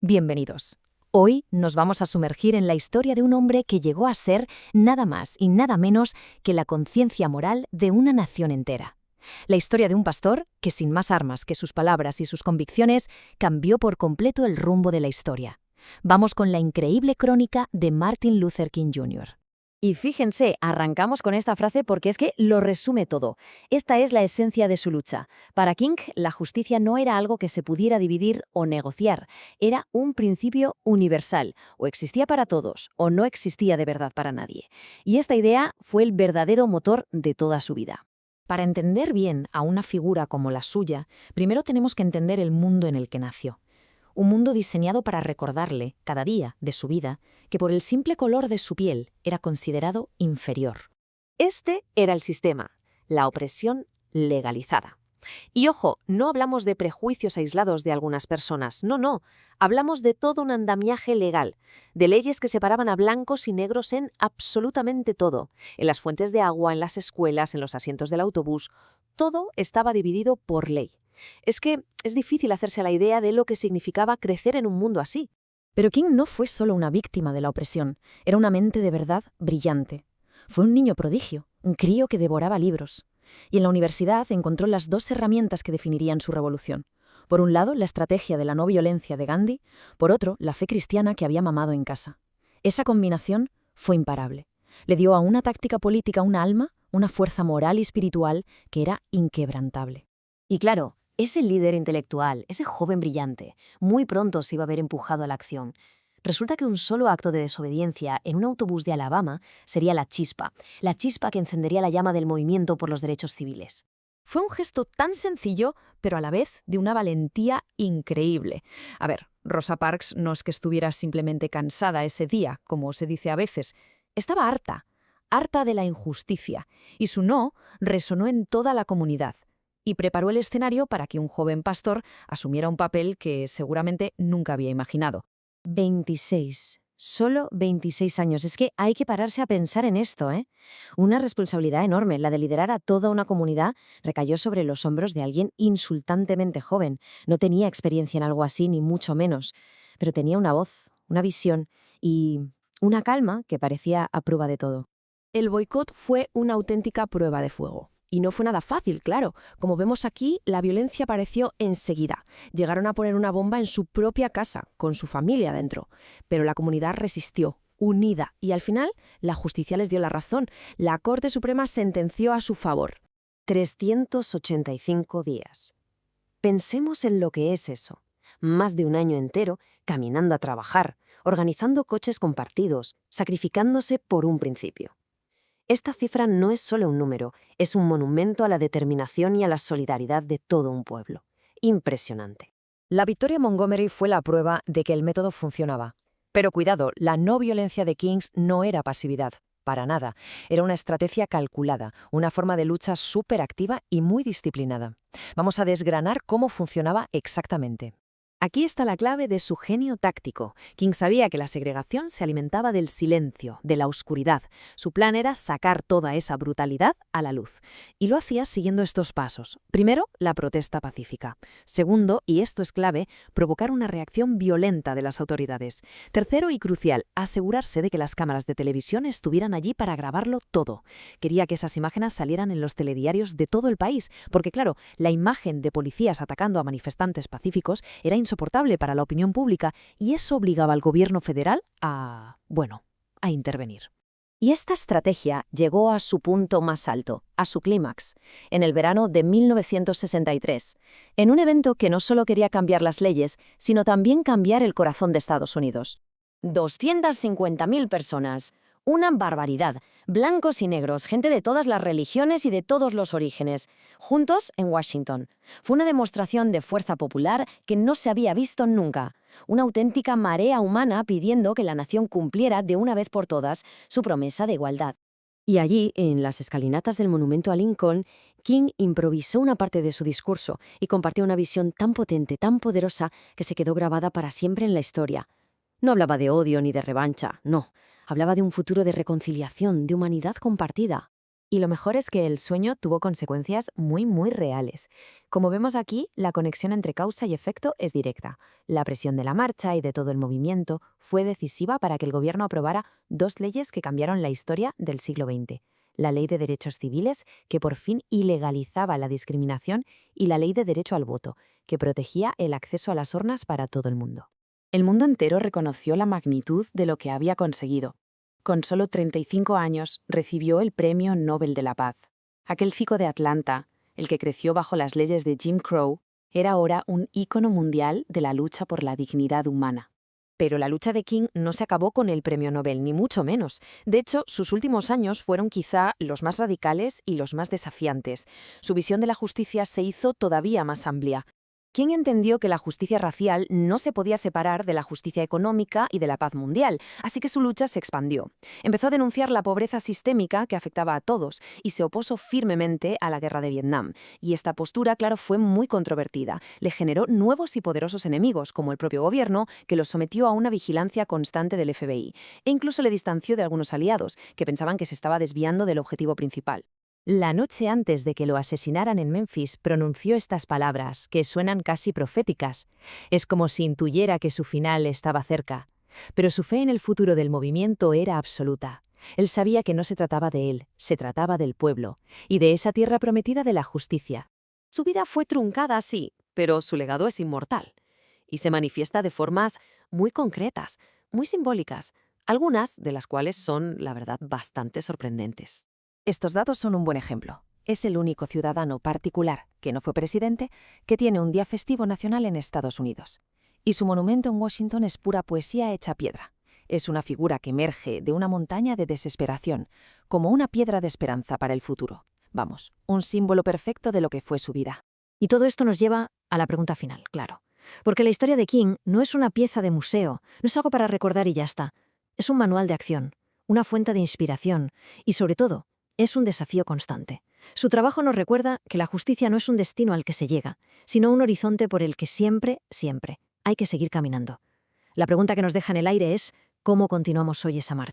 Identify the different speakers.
Speaker 1: Bienvenidos. Hoy nos vamos a sumergir en la historia de un hombre que llegó a ser nada más y nada menos que la conciencia moral de una nación entera. La historia de un pastor que, sin más armas que sus palabras y sus convicciones, cambió por completo el rumbo de la historia. Vamos con la increíble crónica de Martin Luther King Jr.
Speaker 2: Y fíjense, arrancamos con esta frase porque es que lo resume todo. Esta es la esencia de su lucha. Para King, la justicia no era algo que se pudiera dividir o negociar. Era un principio universal. O existía para todos, o no existía de verdad para nadie. Y esta idea fue el verdadero motor de toda su vida.
Speaker 1: Para entender bien a una figura como la suya, primero tenemos que entender el mundo en el que nació. Un mundo diseñado para recordarle, cada día de su vida, que por el simple color de su piel era considerado inferior.
Speaker 2: Este era el sistema, la opresión legalizada. Y ojo, no hablamos de prejuicios aislados de algunas personas, no. Hablamos de todo un andamiaje legal, de leyes que separaban a blancos y negros en absolutamente todo. En las fuentes de agua, en las escuelas, en los asientos del autobús, todo estaba dividido por ley. Es que es difícil hacerse la idea de lo que significaba crecer en un mundo así.
Speaker 1: Pero King no fue solo una víctima de la opresión, era una mente de verdad brillante. Fue un niño prodigio, un crío que devoraba libros. Y en la universidad encontró las dos herramientas que definirían su revolución. Por un lado, la estrategia de la no violencia de Gandhi, por otro, la fe cristiana que había mamado en casa. Esa combinación fue imparable. Le dio a una táctica política un alma, una fuerza moral y espiritual que era inquebrantable.
Speaker 2: Y claro, ese líder intelectual, ese joven brillante, muy pronto se iba a ver empujado a la acción. Resulta que un solo acto de desobediencia en un autobús de Alabama sería la chispa que encendería la llama del movimiento por los derechos civiles.
Speaker 1: Fue un gesto tan sencillo, pero a la vez de una valentía increíble. A ver, Rosa Parks no es que estuviera simplemente cansada ese día, como se dice a veces. Estaba harta de la injusticia, y su no resonó en toda la comunidad. Y preparó el escenario para que un joven pastor asumiera un papel que seguramente nunca había imaginado.
Speaker 2: 26. Solo 26 años. Es que hay que pararse a pensar en esto, ¿eh? Una responsabilidad enorme, la de liderar a toda una comunidad, recayó sobre los hombros de alguien insultantemente joven. No tenía experiencia en algo así, ni mucho menos. Pero tenía una voz, una visión y una calma que parecía a prueba de todo.
Speaker 3: El boicot fue una auténtica prueba de fuego. Y no fue nada fácil, claro. Como vemos aquí, la violencia apareció enseguida. Llegaron a poner una bomba en su propia casa, con su familia dentro. Pero la comunidad resistió, unida, y al final la justicia les dio la razón. La Corte Suprema sentenció a su favor.
Speaker 2: 385 días. Pensemos en lo que es eso. Más de un año entero caminando a trabajar, organizando coches compartidos, sacrificándose por un principio. Esta cifra no es solo un número, es un monumento a la determinación y a la solidaridad de todo un pueblo. Impresionante.
Speaker 1: La victoria en Montgomery fue la prueba de que el método funcionaba. Pero cuidado, la no violencia de Kings no era pasividad, para nada. Era una estrategia calculada, una forma de lucha súper activa y muy disciplinada. Vamos a desgranar cómo funcionaba exactamente. Aquí está la clave de su genio táctico. King sabía que la segregación se alimentaba del silencio, de la oscuridad. Su plan era sacar toda esa brutalidad a la luz. Y lo hacía siguiendo estos pasos. Primero, la protesta pacífica. Segundo, y esto es clave, provocar una reacción violenta de las autoridades. Tercero y crucial, asegurarse de que las cámaras de televisión estuvieran allí para grabarlo todo. Quería que esas imágenes salieran en los telediarios de todo el país, porque claro, la imagen de policías atacando a manifestantes pacíficos era insoportable para la opinión pública y eso obligaba al gobierno federal a intervenir.
Speaker 2: Y esta estrategia llegó a su punto más alto, a su clímax, en el verano de 1963, en un evento que no solo quería cambiar las leyes, sino también cambiar el corazón de Estados Unidos. 250.000 personas. Una barbaridad. Blancos y negros, gente de todas las religiones y de todos los orígenes, juntos en Washington. Fue una demostración de fuerza popular que no se había visto nunca. Una auténtica marea humana pidiendo que la nación cumpliera de una vez por todas su promesa de igualdad. Y allí, en las escalinatas del monumento a Lincoln, King improvisó una parte de su discurso y compartió una visión tan potente, tan poderosa, que se quedó grabada para siempre en la historia. No hablaba de odio ni de revancha, no. Hablaba de un futuro de reconciliación, de humanidad compartida. Y lo mejor es que el sueño tuvo consecuencias muy reales. Como vemos aquí, la conexión entre causa y efecto es directa. La presión de la marcha y de todo el movimiento fue decisiva para que el gobierno aprobara dos leyes que cambiaron la historia del siglo XX. La Ley de Derechos Civiles, que por fin ilegalizaba la discriminación, y la Ley de Derecho al Voto, que protegía el acceso a las urnas para todo el mundo. El mundo entero reconoció la magnitud de lo que había conseguido. Con solo 35 años recibió el Premio Nobel de la Paz. Aquel chico de Atlanta, el que creció bajo las leyes de Jim Crow, era ahora un ícono mundial de la lucha por la dignidad humana. Pero la lucha de King no se acabó con el Premio Nobel, ni mucho menos. De hecho, sus últimos años fueron quizá los más radicales y los más desafiantes. Su visión de la justicia se hizo todavía más amplia. King entendió que la justicia racial no se podía separar de la justicia económica y de la paz mundial, así que su lucha se expandió. Empezó a denunciar la pobreza sistémica que afectaba a todos y se opuso firmemente a la guerra de Vietnam. Y esta postura, claro, fue muy controvertida. Le generó nuevos y poderosos enemigos, como el propio gobierno, que los sometió a una vigilancia constante del FBI. E incluso le distanció de algunos aliados, que pensaban que se estaba desviando del objetivo principal. La noche antes de que lo asesinaran en Memphis, pronunció estas palabras, que suenan casi proféticas. Es como si intuyera que su final estaba cerca. Pero su fe en el futuro del movimiento era absoluta. Él sabía que no se trataba de él, se trataba del pueblo, y de esa tierra prometida de la justicia. Su vida fue truncada, sí, pero su legado es inmortal. Y se manifiesta de formas muy concretas, muy simbólicas, algunas de las cuales son, la verdad, bastante sorprendentes.
Speaker 1: Estos datos son un buen ejemplo. Es el único ciudadano particular, que no fue presidente, que tiene un día festivo nacional en Estados Unidos. Y su monumento en Washington es pura poesía hecha piedra. Es una figura que emerge de una montaña de desesperación, como una piedra de esperanza para el futuro. Vamos, un símbolo perfecto de lo que fue su vida.
Speaker 2: Y todo esto nos lleva a la pregunta final, claro. Porque la historia de King no es una pieza de museo, no es algo para recordar y ya está. Es un manual de acción, una fuente de inspiración y, sobre todo, es un desafío constante. Su trabajo nos recuerda que la justicia no es un destino al que se llega, sino un horizonte por el que siempre hay que seguir caminando. La pregunta que nos deja en el aire es: ¿cómo continuamos hoy esa marcha?